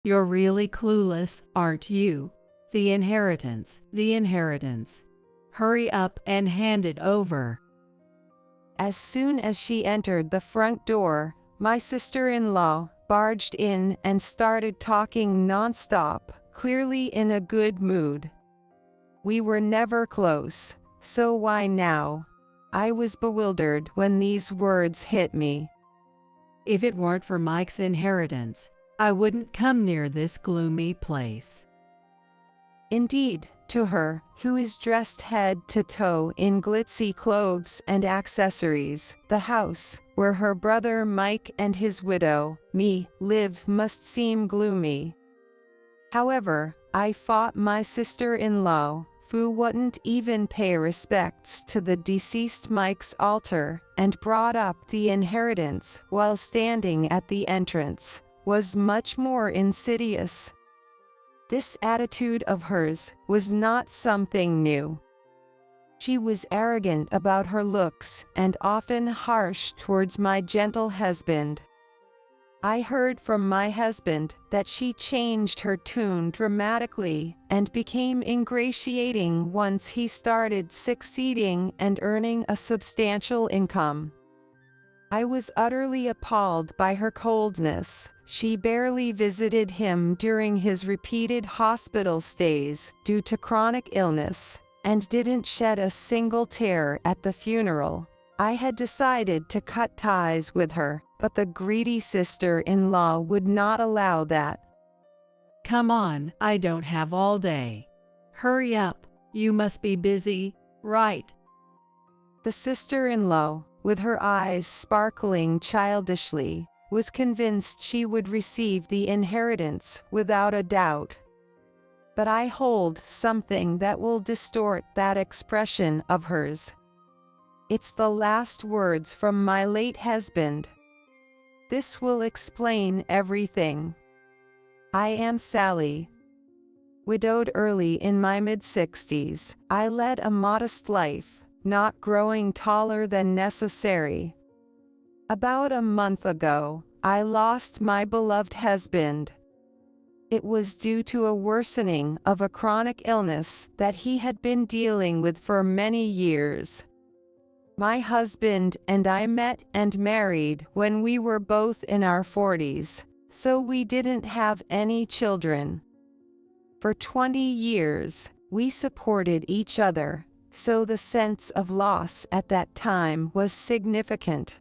You're really clueless, aren't you? The inheritance, the inheritance. Hurry up and hand it over." As soon as she entered the front door, my sister-in-law barged in and started talking nonstop, clearly in a good mood. We were never close, so why now? I was bewildered when these words hit me. "If it weren't for Mike's inheritance, I wouldn't come near this gloomy place." Indeed, to her, who is dressed head to toe in glitzy clothes and accessories, the house, where her brother Mike and his widow, me, live must seem gloomy. However, I fought my sister-in-law, who wouldn't even pay respects to the deceased Mike's altar, and brought up the inheritance while standing at the entrance, was much more insidious. This attitude of hers was not something new. She was arrogant about her looks and often harsh towards my gentle husband. I heard from my husband that she changed her tune dramatically and became ingratiating once he started succeeding and earning a substantial income. I was utterly appalled by her coldness. She barely visited him during his repeated hospital stays due to chronic illness, and didn't shed a single tear at the funeral. I had decided to cut ties with her, but the greedy sister-in-law would not allow that. "Come on, I don't have all day. Hurry up, you must be busy, right?" The sister-in-law, with her eyes sparkling childishly, was convinced she would receive the inheritance without a doubt. But I hold something that will distort that expression of hers. It's the last words from my late husband. This will explain everything. I am Sally. Widowed early in my mid-60s, I led a modest life, not growing taller than necessary. About a month ago, I lost my beloved husband. It was due to a worsening of a chronic illness that he had been dealing with for many years. My husband and I met and married when we were both in our 40s, so we didn't have any children. For 20 years, we supported each other, so the sense of loss at that time was significant.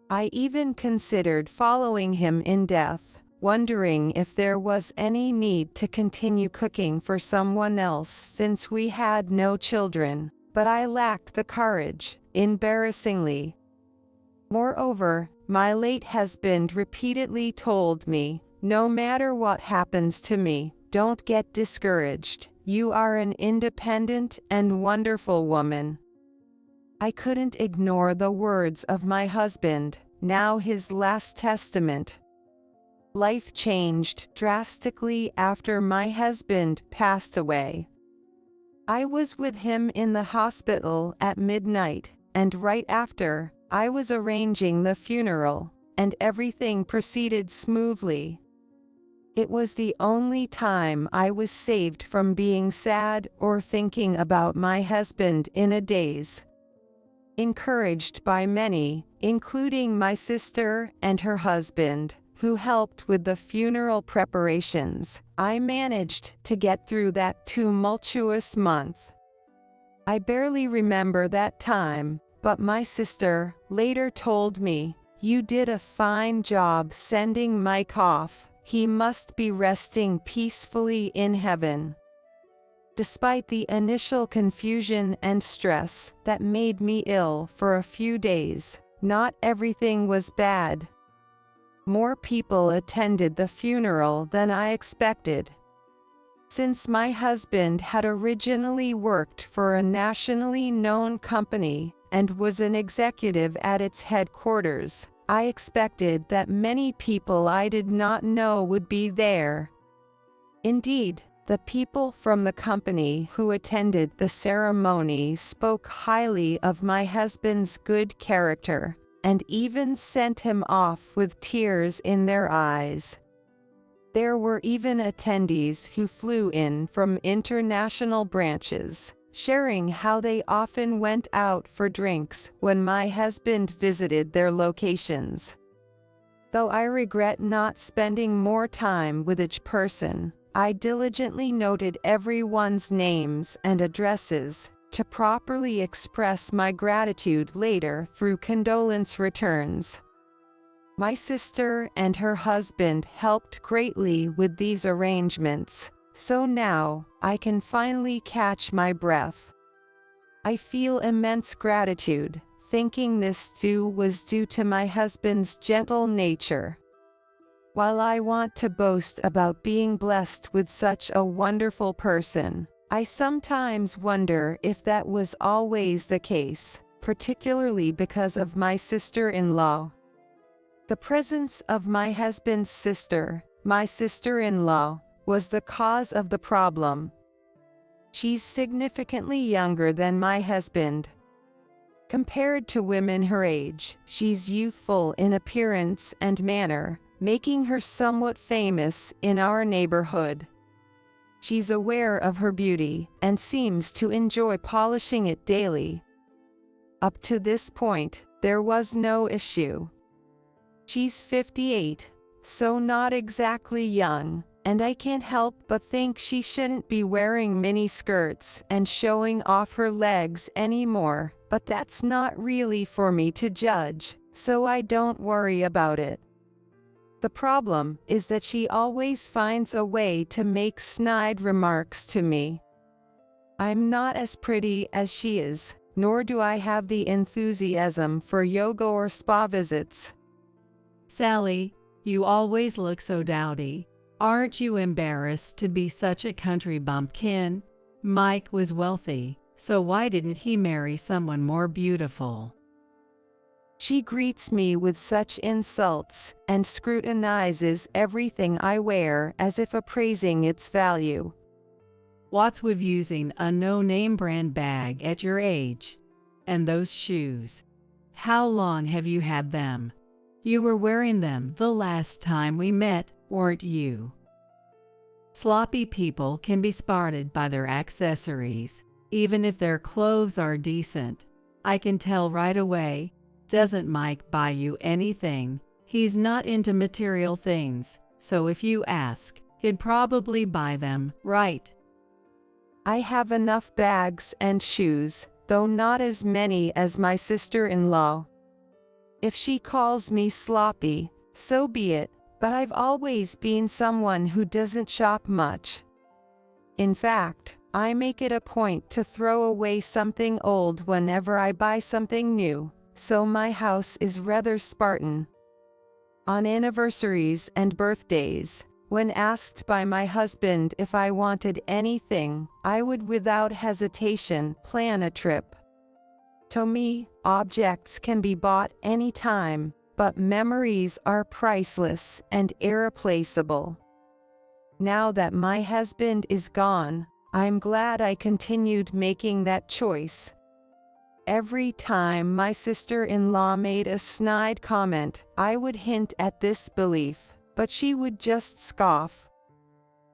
I even considered following him in death, wondering if there was any need to continue cooking for someone else since we had no children, but I lacked the courage, embarrassingly. Moreover, my late husband repeatedly told me, "No matter what happens to me, don't get discouraged. You are an independent and wonderful woman." I couldn't ignore the words of my husband, now his last testament. Life changed drastically after my husband passed away. I was with him in the hospital at midnight, and right after, I was arranging the funeral, and everything proceeded smoothly. It was the only time I was saved from being sad or thinking about my husband in a daze. Encouraged by many, including my sister and her husband, who helped with the funeral preparations, I managed to get through that tumultuous month. I barely remember that time, but my sister later told me, "You did a fine job sending Mike off. He must be resting peacefully in heaven." Despite the initial confusion and stress that made me ill for a few days, not everything was bad. More people attended the funeral than I expected. Since my husband had originally worked for a nationally known company and was an executive at its headquarters, I expected that many people I did not know would be there. Indeed, the people from the company who attended the ceremony spoke highly of my husband's good character, and even sent him off with tears in their eyes. There were even attendees who flew in from international branches, sharing how they often went out for drinks when my husband visited their locations. Though I regret not spending more time with each person, I diligently noted everyone's names and addresses to properly express my gratitude later through condolence returns. My sister and her husband helped greatly with these arrangements, so now I can finally catch my breath. I feel immense gratitude, thinking this too was due to my husband's gentle nature. While I want to boast about being blessed with such a wonderful person, I sometimes wonder if that was always the case, particularly because of my sister-in-law. The presence of my husband's sister, my sister-in-law, was the cause of the problem. She's significantly younger than my husband. Compared to women her age, she's youthful in appearance and manner, making her somewhat famous in our neighborhood. She's aware of her beauty and seems to enjoy polishing it daily. Up to this point, there was no issue. She's 58, so not exactly young, and I can't help but think she shouldn't be wearing mini skirts and showing off her legs anymore, but that's not really for me to judge, so I don't worry about it. The problem is that she always finds a way to make snide remarks to me. I'm not as pretty as she is, nor do I have the enthusiasm for yoga or spa visits. Sally, you always look so dowdy. Aren't you embarrassed to be such a country bumpkin? Mike was wealthy, so why didn't he marry someone more beautiful? She greets me with such insults and scrutinizes everything I wear as if appraising its value. What's with using a no-name brand bag at your age? And those shoes. How long have you had them? You were wearing them the last time we met, weren't you? Sloppy people can be spotted by their accessories, even if their clothes are decent. I can tell right away. Doesn't Mike buy you anything? He's not into material things, so if you ask, he'd probably buy them, right? I have enough bags and shoes, though not as many as my sister-in-law. If she calls me sloppy, so be it, but I've always been someone who doesn't shop much. In fact, I make it a point to throw away something old whenever I buy something new, so my house is rather Spartan. On anniversaries and birthdays, when asked by my husband if I wanted anything, I would without hesitation plan a trip. To me, objects can be bought anytime, but memories are priceless and irreplaceable. Now that my husband is gone, I'm glad I continued making that choice. Every time my sister-in-law made a snide comment, I would hint at this belief, but she would just scoff.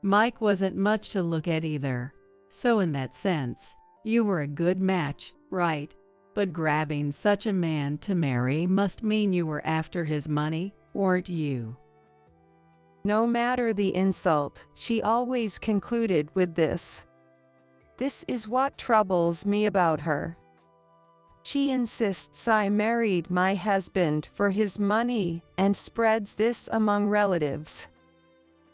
Mike wasn't much to look at either, so in that sense, you were a good match, right? But grabbing such a man to marry must mean you were after his money, weren't you? No matter the insult, she always concluded with this. This is what troubles me about her. She insists I married my husband for his money and spreads this among relatives.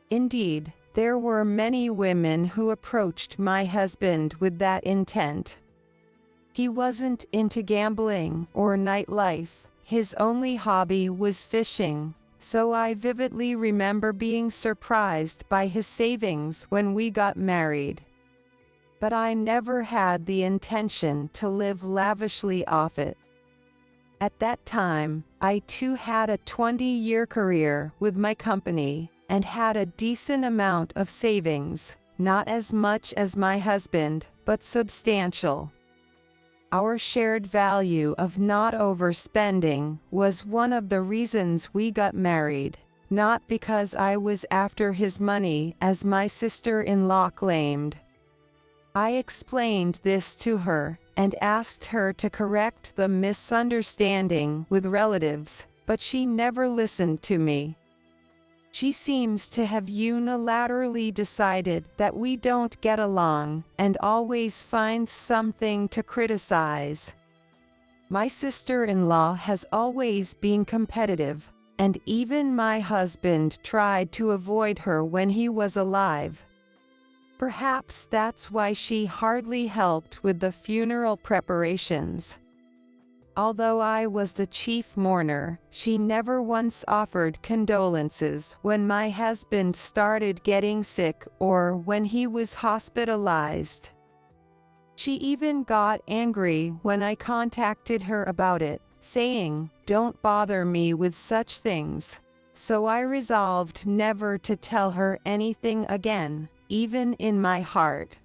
Indeed, there were many women who approached my husband with that intent. He wasn't into gambling or nightlife, his only hobby was fishing, so I vividly remember being surprised by his savings when we got married. But I never had the intention to live lavishly off it. At that time, I too had a 20-year career with my company and had a decent amount of savings, not as much as my husband, but substantial. Our shared value of not overspending was one of the reasons we got married, not because I was after his money as my sister-in-law claimed. I explained this to her and asked her to correct the misunderstanding with relatives, but she never listened to me. She seems to have unilaterally decided that we don't get along and always finds something to criticize. My sister-in-law has always been competitive, and even my husband tried to avoid her when he was alive. Perhaps that's why she hardly helped with the funeral preparations. Although I was the chief mourner, she never once offered condolences when my husband started getting sick or when he was hospitalized. She even got angry when I contacted her about it, saying, "Don't bother me with such things." So I resolved never to tell her anything again, even in my heart.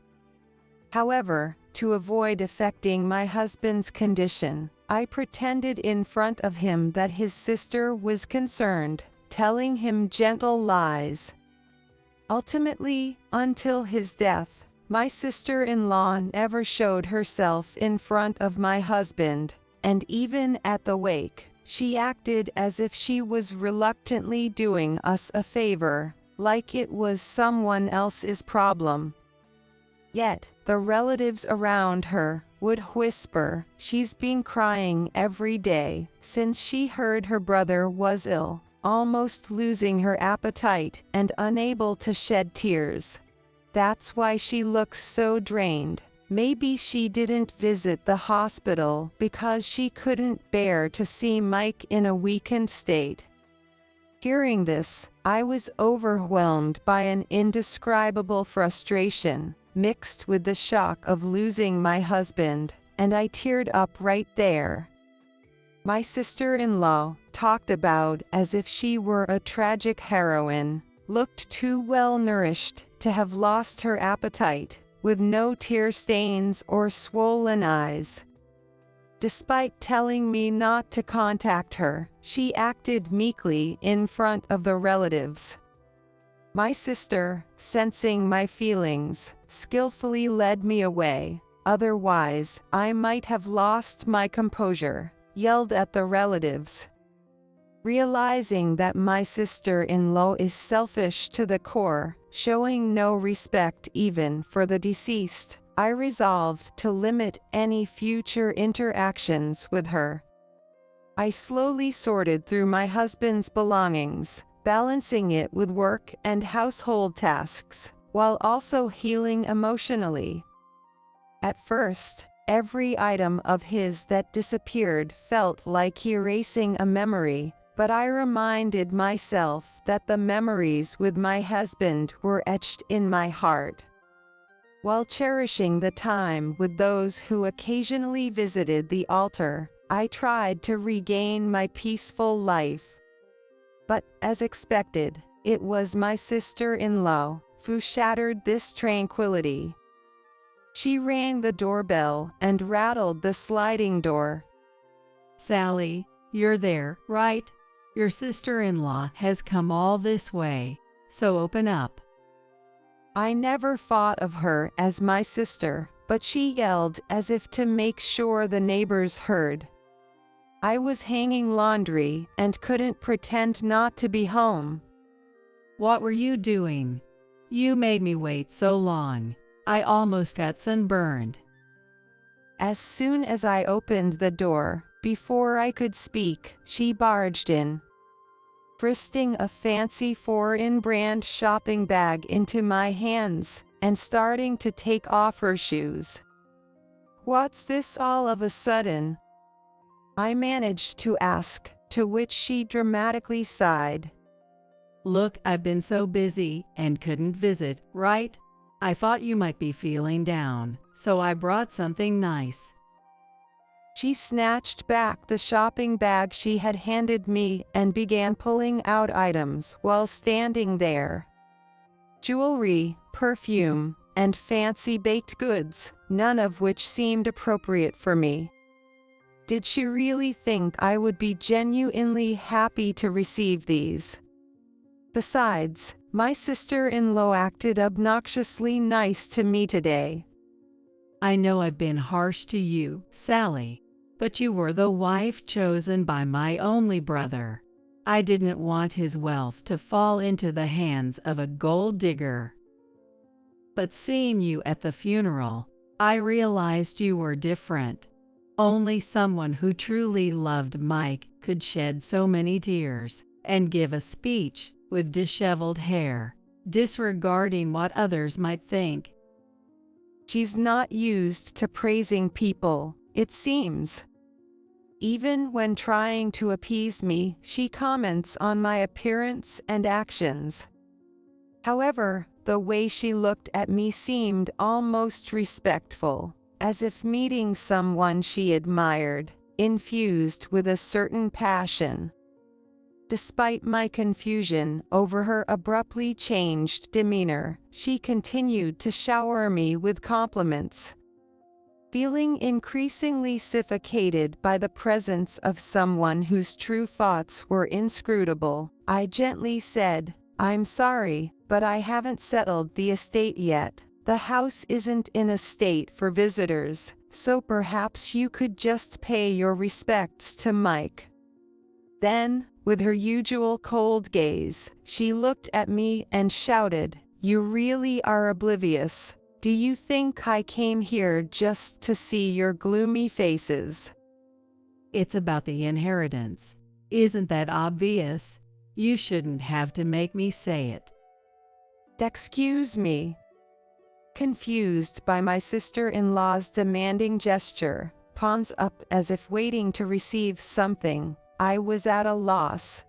However, to avoid affecting my husband's condition, I pretended in front of him that his sister was concerned, telling him gentle lies. Ultimately, until his death, my sister-in-law never showed herself in front of my husband, and even at the wake, she acted as if she was reluctantly doing us a favor, like it was someone else's problem. Yet, the relatives around her would whisper, "She's been crying every day since she heard her brother was ill, almost losing her appetite and unable to shed tears. That's why she looks so drained. Maybe she didn't visit the hospital because she couldn't bear to see Mike in a weakened state." Hearing this, I was overwhelmed by an indescribable frustration, mixed with the shock of losing my husband, and I teared up right there. My sister-in-law, talked about as if she were a tragic heroine, looked too well-nourished to have lost her appetite, with no tear stains or swollen eyes. Despite telling me not to contact her, she acted meekly in front of the relatives. My sister, sensing my feelings, skillfully led me away. Otherwise, I might have lost my composure, yelled at the relatives. Realizing that my sister-in-law is selfish to the core, showing no respect even for the deceased, I resolved to limit any future interactions with her. I slowly sorted through my husband's belongings, balancing it with work and household tasks, while also healing emotionally. At first, every item of his that disappeared felt like erasing a memory, but I reminded myself that the memories with my husband were etched in my heart. While cherishing the time with those who occasionally visited the altar, I tried to regain my peaceful life. But, as expected, it was my sister-in-law who shattered this tranquility. She rang the doorbell and rattled the sliding door. "Sally, you're there, right? Your sister-in-law has come all this way, so open up." I never thought of her as my sister, but she yelled as if to make sure the neighbors heard. I was hanging laundry and couldn't pretend not to be home. "What were you doing? You made me wait so long. I almost got sunburned." As soon as I opened the door, before I could speak, she barged in, thrusting a fancy foreign brand shopping bag into my hands and starting to take off her shoes. "What's this all of a sudden?" I managed to ask, to which she dramatically sighed. "Look, I've been so busy and couldn't visit, right? I thought you might be feeling down, so I brought something nice." She snatched back the shopping bag she had handed me and began pulling out items while standing there. Jewelry, perfume, and fancy baked goods, none of which seemed appropriate for me. Did she really think I would be genuinely happy to receive these? Besides, my sister-in-law acted obnoxiously nice to me today. I know I've been harsh to you, Sally, but you were the wife chosen by my only brother. I didn't want his wealth to fall into the hands of a gold digger. But seeing you at the funeral, I realized you were different. Only someone who truly loved Mike could shed so many tears and give a speech with disheveled hair, disregarding what others might think. She's not used to praising people, it seems. Even when trying to appease me, she comments on my appearance and actions. However, the way she looked at me seemed almost respectful, as if meeting someone she admired, infused with a certain passion. Despite my confusion over her abruptly changed demeanor, she continued to shower me with compliments. Feeling increasingly suffocated by the presence of someone whose true thoughts were inscrutable, I gently said, "I'm sorry, but I haven't settled the estate yet. The house isn't in a state for visitors, so perhaps you could just pay your respects to Mike." Then, with her usual cold gaze, she looked at me and shouted, "You really are oblivious. Do you think I came here just to see your gloomy faces?" It's about the inheritance. Isn't that obvious? You shouldn't have to make me say it. "Excuse me." Confused by my sister-in-law's demanding gesture, palms up as if waiting to receive something, I was at a loss.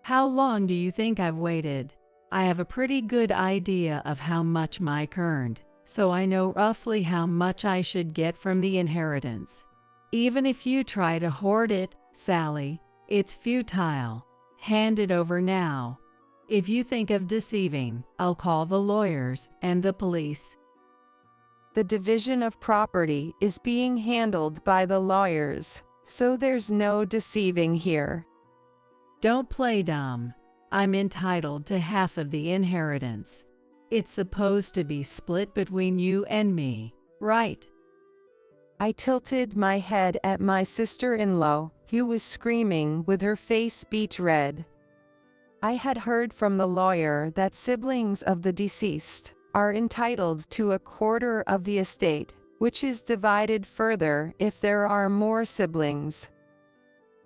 How long do you think I've waited? I have a pretty good idea of how much Mike earned, so I know roughly how much I should get from the inheritance. Even if you try to hoard it, Sally, it's futile. Hand it over now. If you think of deceiving, I'll call the lawyers and the police. The division of property is being handled by the lawyers, so there's no deceiving here. Don't play dumb. I'm entitled to half of the inheritance. It's supposed to be split between you and me, right? I tilted my head at my sister-in-law, who was screaming with her face beet red. I had heard from the lawyer that siblings of the deceased are entitled to a quarter of the estate, which is divided further if there are more siblings.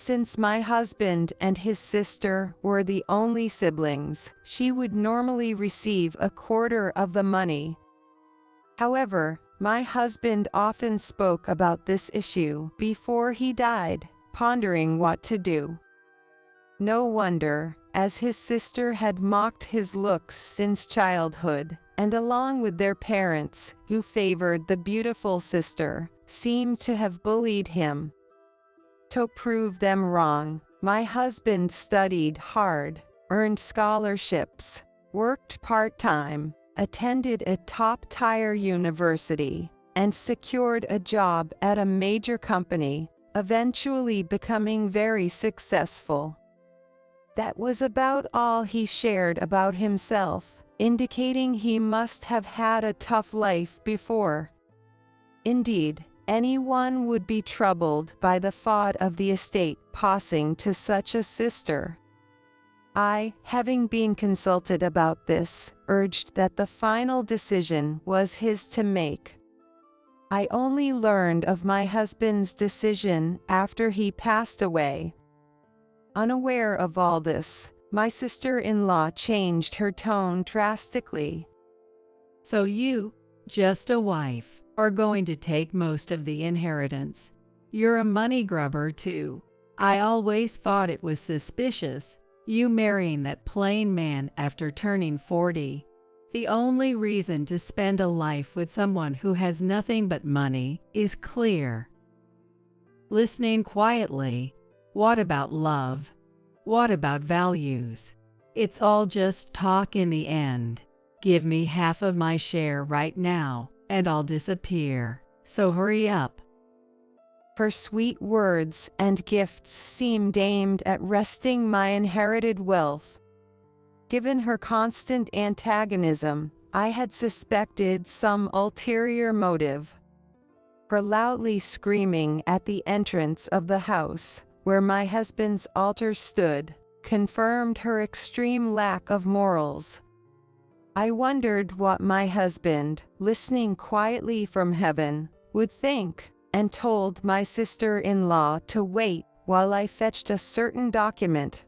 Since my husband and his sister were the only siblings, she would normally receive a quarter of the money. However, my husband often spoke about this issue before he died, pondering what to do. No wonder, as his sister had mocked his looks since childhood, and along with their parents, who favored the beautiful sister, seemed to have bullied him. To prove them wrong, my husband studied hard, earned scholarships, worked part-time, attended a top-tier university, and secured a job at a major company, eventually becoming very successful. That was about all he shared about himself, indicating he must have had a tough life before. Indeed, anyone would be troubled by the thought of the estate passing to such a sister. I, having been consulted about this, urged that the final decision was his to make. I only learned of my husband's decision after he passed away. Unaware of all this, my sister-in-law changed her tone drastically. So you, just a wife, are going to take most of the inheritance. You're a money grubber too. I always thought it was suspicious, you marrying that plain man after turning 40. The only reason to spend a life with someone who has nothing but money is clear. Listening quietly, what about love? What about values? It's all just talk in the end. Give me half of my share right now, and I'll disappear, so hurry up. Her sweet words and gifts seemed aimed at wresting my inherited wealth. Given her constant antagonism, I had suspected some ulterior motive. Her loudly screaming at the entrance of the house, where my husband's altar stood, confirmed her extreme lack of morals. I wondered what my husband, listening quietly from heaven, would think, and told my sister-in-law to wait while I fetched a certain document.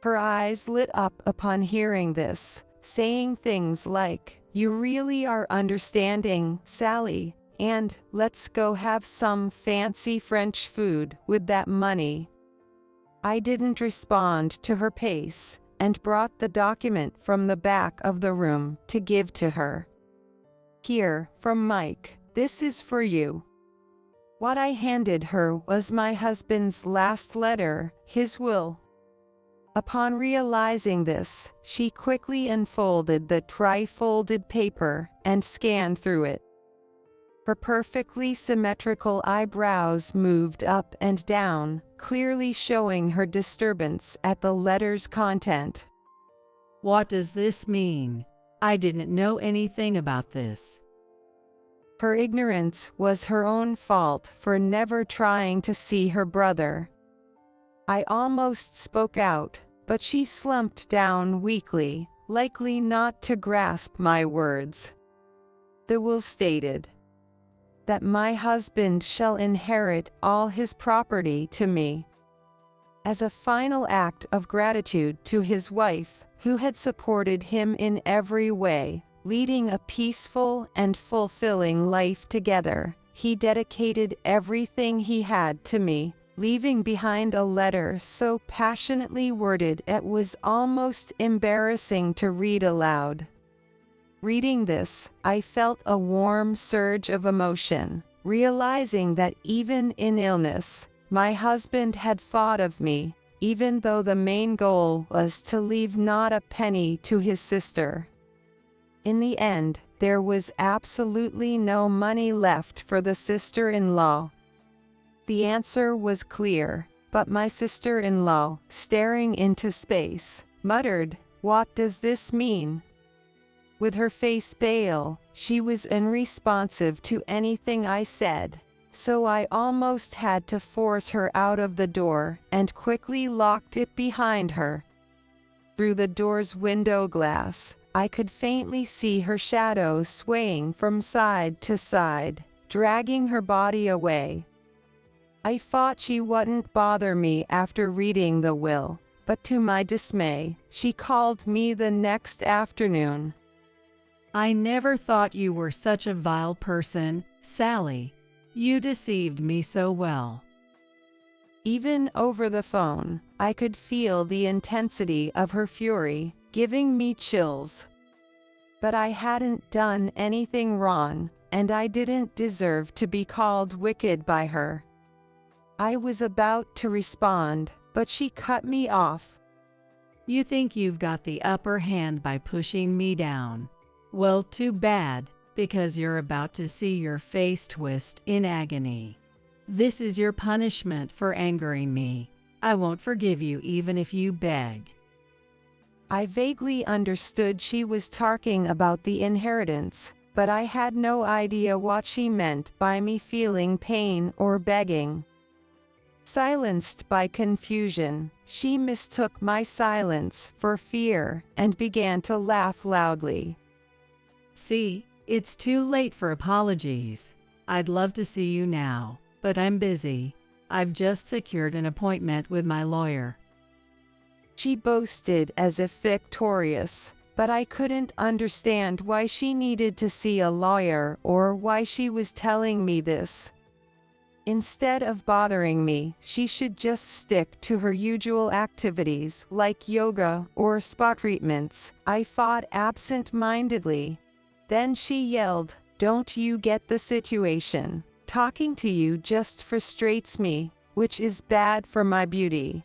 Her eyes lit up upon hearing this, saying things like, "You really are understanding, Sally, and let's go have some fancy French food with that money." I didn't respond to her pace, and brought the document from the back of the room to give to her. "Here, from Mike, this is for you." What I handed her was my husband's last letter, his will. Upon realizing this, she quickly unfolded the tri-folded paper and scanned through it. Her perfectly symmetrical eyebrows moved up and down, clearly showing her disturbance at the letter's content. What does this mean? I didn't know anything about this. Her ignorance was her own fault for never trying to see her brother. I almost spoke out, but she slumped down weakly, likely not to grasp my words. The will stated that my husband shall inherit all his property to me. As a final act of gratitude to his wife, who had supported him in every way, leading a peaceful and fulfilling life together, he dedicated everything he had to me, leaving behind a letter so passionately worded it was almost embarrassing to read aloud. Reading this, I felt a warm surge of emotion, realizing that even in illness, my husband had thought of me, even though the main goal was to leave not a penny to his sister. In the end, there was absolutely no money left for the sister-in-law. The answer was clear, but my sister-in-law, staring into space, muttered, "What does this mean?" With her face pale, she was unresponsive to anything I said, so I almost had to force her out of the door and quickly locked it behind her. Through the door's window glass, I could faintly see her shadow swaying from side to side, dragging her body away. I thought she wouldn't bother me after reading the will, but to my dismay, she called me the next afternoon. I never thought you were such a vile person, Sally. You deceived me so well. Even over the phone, I could feel the intensity of her fury, giving me chills. But I hadn't done anything wrong, and I didn't deserve to be called wicked by her. I was about to respond, but she cut me off. You think you've got the upper hand by pushing me down. Well, too bad, because you're about to see your face twist in agony. This is your punishment for angering me. I won't forgive you even if you beg. I vaguely understood she was talking about the inheritance, but I had no idea what she meant by me feeling pain or begging. Silenced by confusion, she mistook my silence for fear and began to laugh loudly. See, it's too late for apologies. I'd love to see you now, but I'm busy. I've just secured an appointment with my lawyer. She boasted as if victorious, but I couldn't understand why she needed to see a lawyer or why she was telling me this. Instead of bothering me, she should just stick to her usual activities like yoga or spa treatments, I thought absent-mindedly. Then she yelled, "Don't you get the situation? Talking to you just frustrates me, which is bad for my beauty."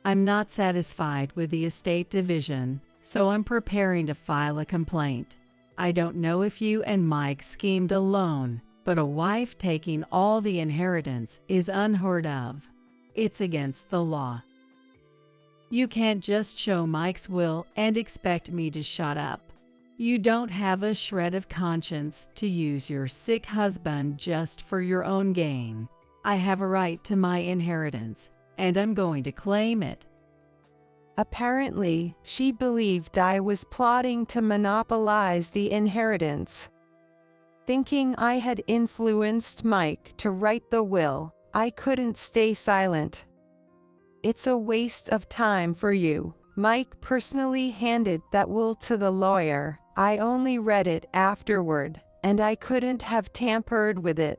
I'm not satisfied with the estate division, so I'm preparing to file a complaint. I don't know if you and Mike schemed alone, but a wife taking all the inheritance is unheard of. It's against the law. You can't just show Mike's will and expect me to shut up. You don't have a shred of conscience to use your sick husband just for your own gain. I have a right to my inheritance, and I'm going to claim it. Apparently, she believed I was plotting to monopolize the inheritance. Thinking I had influenced Mike to write the will, I couldn't stay silent. It's a waste of time for you. Mike personally handed that will to the lawyer. I only read it afterward, and I couldn't have tampered with it.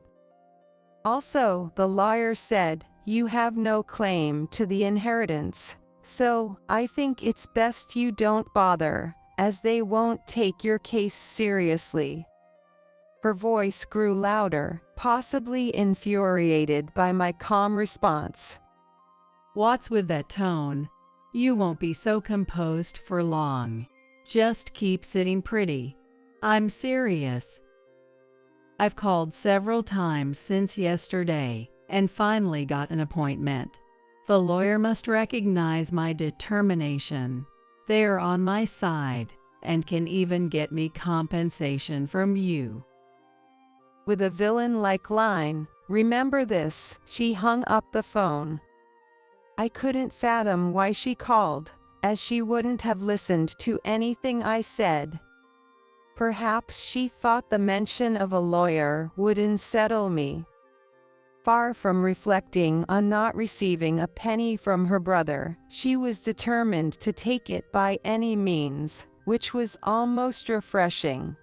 Also, the lawyer said, you have no claim to the inheritance. So, I think it's best you don't bother, as they won't take your case seriously. Her voice grew louder, possibly infuriated by my calm response. What's with that tone? You won't be so composed for long. Just keep sitting pretty. I'm serious. I've called several times since yesterday, and finally got an appointment. The lawyer must recognize my determination. They're on my side, and can even get me compensation from you. With a villain-like line, remember this, she hung up the phone. I couldn't fathom why she called, as she wouldn't have listened to anything I said. Perhaps she thought the mention of a lawyer would unsettle me. Far from reflecting on not receiving a penny from her brother, she was determined to take it by any means, which was almost refreshing.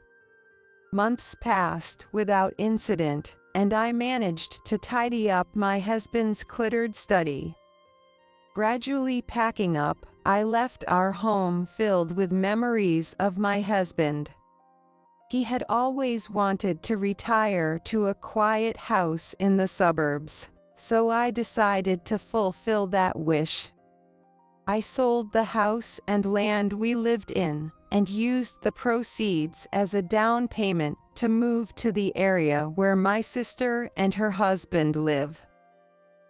Months passed without incident, and I managed to tidy up my husband's cluttered study. Gradually packing up, I left our home filled with memories of my husband. He had always wanted to retire to a quiet house in the suburbs, so I decided to fulfill that wish. I sold the house and land we lived in, and used the proceeds as a down payment to move to the area where my sister and her husband live.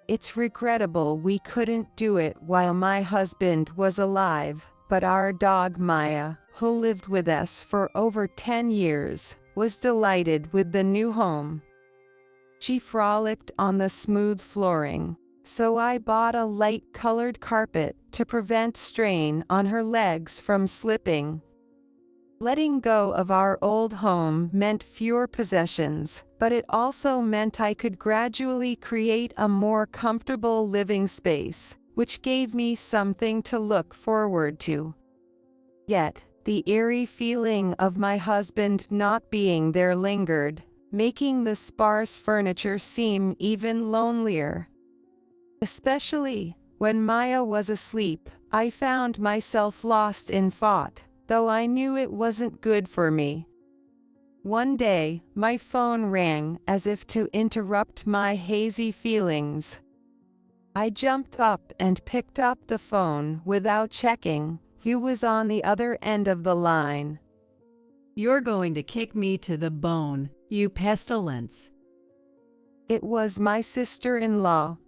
It's regrettable we couldn't do it while my husband was alive, but our dog Maya, who lived with us for over 10 years, was delighted with the new home. She frolicked on the smooth flooring, so I bought a light-colored carpet to prevent strain on her legs from slipping. Letting go of our old home meant fewer possessions, but it also meant I could gradually create a more comfortable living space, which gave me something to look forward to. Yet, the eerie feeling of my husband not being there lingered, making the sparse furniture seem even lonelier. Especially when Maya was asleep, I found myself lost in thought, though I knew it wasn't good for me. One day, my phone rang as if to interrupt my hazy feelings. I jumped up and picked up the phone without checking who was on the other end of the line. You're going to kick me to the bone, you pestilence. It was my sister-in-law.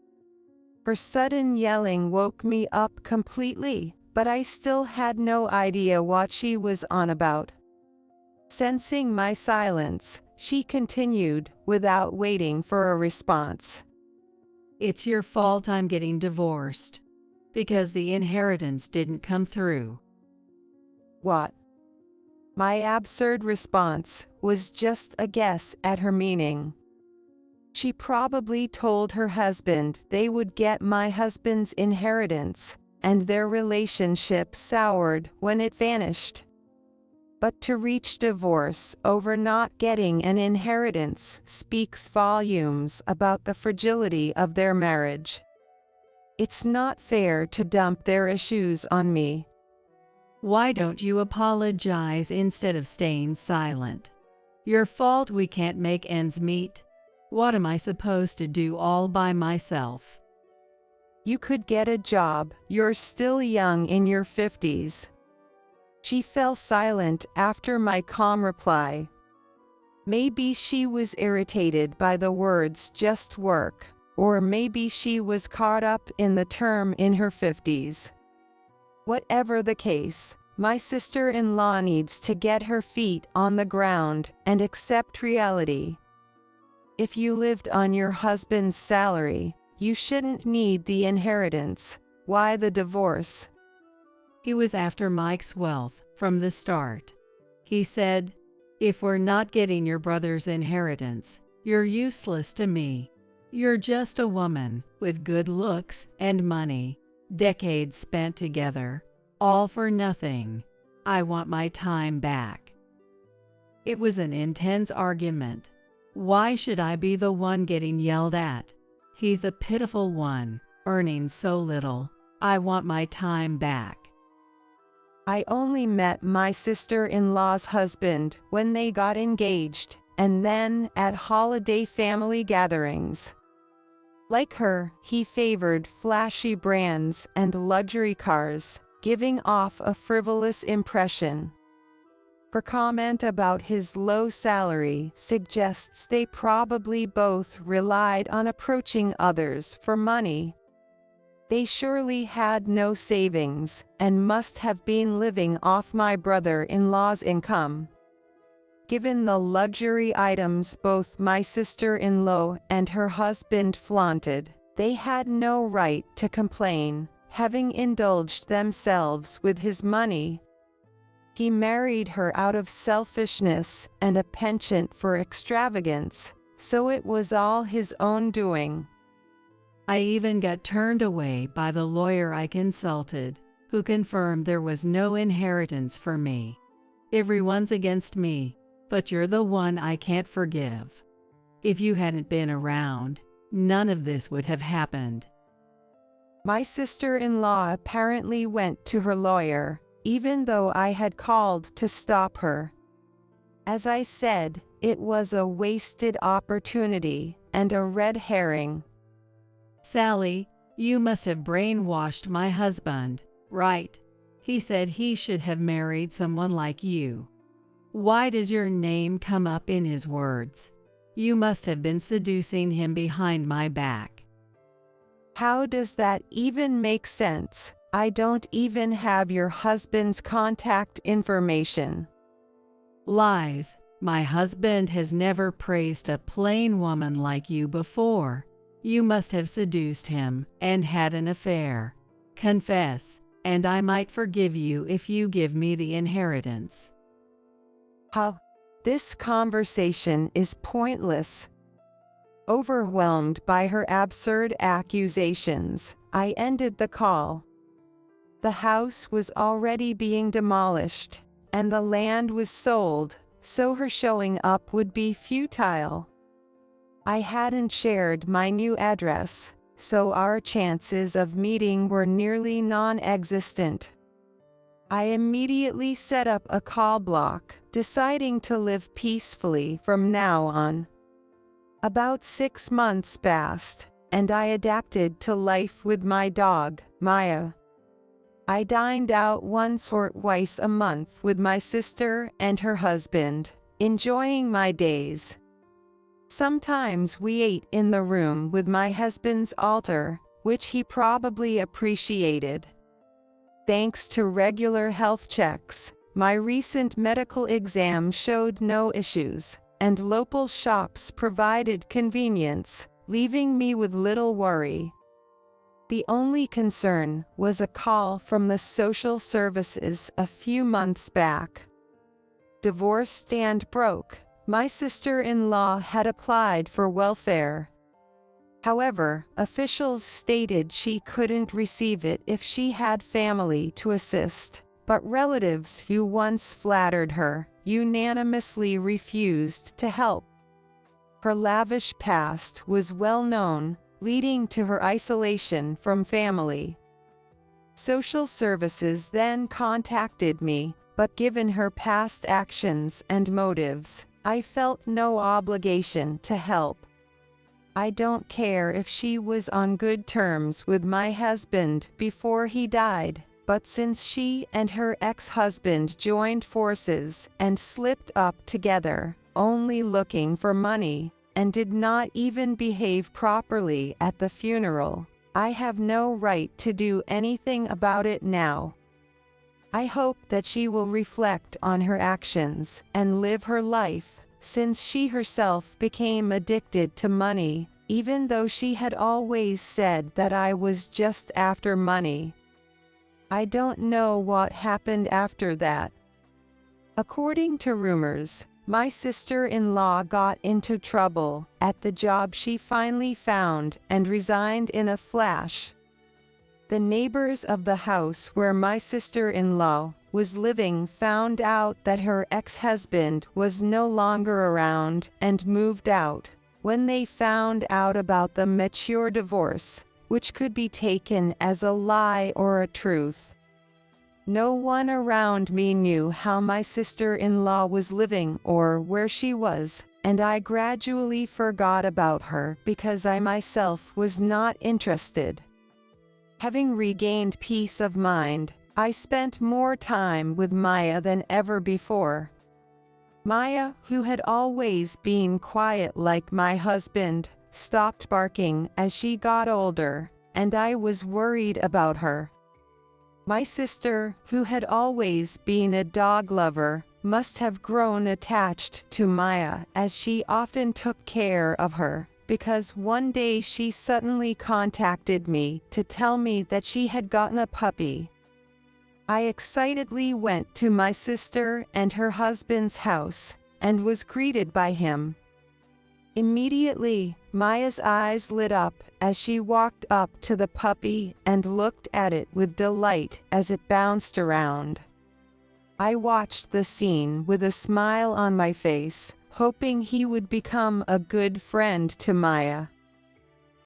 Her sudden yelling woke me up completely, but I still had no idea what she was on about. Sensing my silence, she continued, without waiting for a response. It's your fault I'm getting divorced, because the inheritance didn't come through. What? My absurd response was just a guess at her meaning. She probably told her husband they would get my husband's inheritance, and their relationship soured when it vanished. But to reach divorce over not getting an inheritance speaks volumes about the fragility of their marriage. It's not fair to dump their issues on me. Why don't you apologize instead of staying silent? Your fault we can't make ends meet. What am I supposed to do all by myself? You could get a job, you're still young in your 50s. She fell silent after my calm reply. Maybe she was irritated by the words just work, or maybe she was caught up in the term in her 50s. Whatever the case, my sister-in-law needs to get her feet on the ground and accept reality. If you lived on your husband's salary, you shouldn't need the inheritance. Why the divorce? He was after Mike's wealth from the start. He said, "If we're not getting your brother's inheritance, you're useless to me. You're just a woman with good looks and money, decades spent together, all for nothing. I want my time back." It was an intense argument. Why should I be the one getting yelled at? He's the pitiful one, earning so little. I want my time back. I only met my sister-in-law's husband when they got engaged, and then at holiday family gatherings. Like her, he favored flashy brands and luxury cars, giving off a frivolous impression. Her comment about his low salary suggests they probably both relied on approaching others for money. They surely had no savings and must have been living off my brother-in-law's income. Given the luxury items both my sister-in-law and her husband flaunted, they had no right to complain, having indulged themselves with his money. He married her out of selfishness and a penchant for extravagance, so it was all his own doing. I even got turned away by the lawyer I consulted, who confirmed there was no inheritance for me. Everyone's against me, but you're the one I can't forgive. If you hadn't been around, none of this would have happened. My sister-in-law apparently went to her lawyer, even though I had called to stop her. As I said, it was a wasted opportunity and a red herring. Sally, you must have brainwashed my husband, right? He said he should have married someone like you. Why does your name come up in his words? You must have been seducing him behind my back. How does that even make sense? I don't even have your husband's contact information. Lies. My husband has never praised a plain woman like you before. You must have seduced him and had an affair. Confess, and I might forgive you if you give me the inheritance. Huh? This conversation is pointless. Overwhelmed by her absurd accusations, I ended the call. The house was already being demolished, and the land was sold, so her showing up would be futile. I hadn't shared my new address, so our chances of meeting were nearly non-existent. I immediately set up a call block, deciding to live peacefully from now on. About 6 months passed, and I adapted to life with my dog, Maya. I dined out once or twice a month with my sister and her husband, enjoying my days. Sometimes we ate in the room with my husband's altar, which he probably appreciated. Thanks to regular health checks, my recent medical exam showed no issues, and local shops provided convenience, leaving me with little worry. The only concern was a call from the social services a few months back. Divorced and broke, my sister-in-law had applied for welfare. However, officials stated she couldn't receive it if she had family to assist, but relatives who once flattered her unanimously refused to help. Her lavish past was well known, leading to her isolation from family. Social services then contacted me, but given her past actions and motives, I felt no obligation to help. I don't care if she was on good terms with my husband before he died, but since she and her ex-husband joined forces and slipped up together, only looking for money, and did not even behave properly at the funeral, I have no right to do anything about it now. I hope that she will reflect on her actions and live her life, since she herself became addicted to money, even though she had always said that I was just after money. I don't know what happened after that. According to rumors, my sister-in-law got into trouble at the job she finally found and resigned in a flash. The neighbors of the house where my sister-in-law was living found out that her ex-husband was no longer around and moved out. When they found out about the mature divorce, which could be taken as a lie or a truth, no one around me knew how my sister-in-law was living or where she was, and I gradually forgot about her because I myself was not interested. Having regained peace of mind, I spent more time with Maya than ever before. Maya, who had always been quiet like my husband, stopped barking as she got older, and I was worried about her. My sister, who had always been a dog lover, must have grown attached to Maya as she often took care of her, because one day she suddenly contacted me to tell me that she had gotten a puppy. I excitedly went to my sister and her husband's house, and was greeted by him. Immediately, Maya's eyes lit up as she walked up to the puppy and looked at it with delight as it bounced around. I watched the scene with a smile on my face, hoping he would become a good friend to Maya.